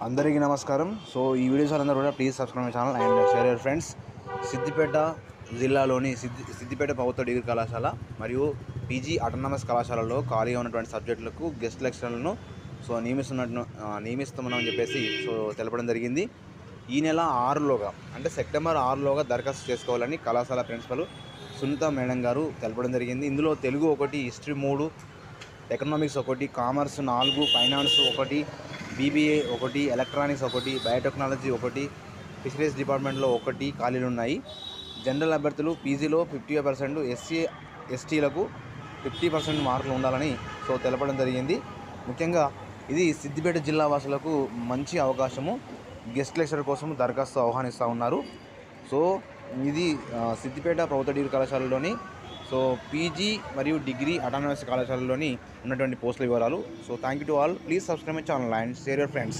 అందరికీ నమస్కారం. సో ఈ వీడియోస్ అందరూ కూడా please subscribe my channel and share your friends. Siddipet జిల్లాలోని సిద్దిపేట ప్రభుత్వ డిగ్రీ కళాశాల మరియు పీజీ అటానమస్ కళాశాలలో ఖాళీగా ఉన్నటువంటి సబ్జెక్టులకు గెస్ట్ లెక్చరర్లను నియమిస్తున్నామని చెప్పేసి తెలపడం జరిగింది. ఈ నెల 6లోగా అంటే సెప్టెంబర్ 6లోగా దరఖాస్తు చేసుకోవాలని కళాశాల ప్రిన్సిపల్ సునీత మేడం గారు తెలపడం జరిగింది. ఇందులో Telugu 1, history 3, economics 1, commerce 4, finance 1, BBA 1, electronics 1, biotechnology 1, fisheries డిపార్ట్మెంట్లో 1 ఖాళీలు ఉన్నాయి. జనరల్ అభ్యర్థులు పీజీలో 50%, ఎస్సీ ఎస్టీలకు 50% మార్కులు ఉండాలని తెలపడం జరిగింది. ముఖ్యంగా ఇది సిద్దిపేట జిల్లా వాసులకు మంచి అవకాశము. గెస్ట్ లెక్చరర్ కోసం దరఖాస్తు ఆహ్వానిస్తూ ఉన్నారు. ఇది సిద్దిపేట ప్రభుత్వ డిగ్రీ కళాశాలలోని పీజీ మరియు డిగ్రీ అటానమస్ కళాశాలలోని ఉన్నటువంటి పోస్టుల వివరాలు. Thank you to all. Please subscribe my channel and share your friends.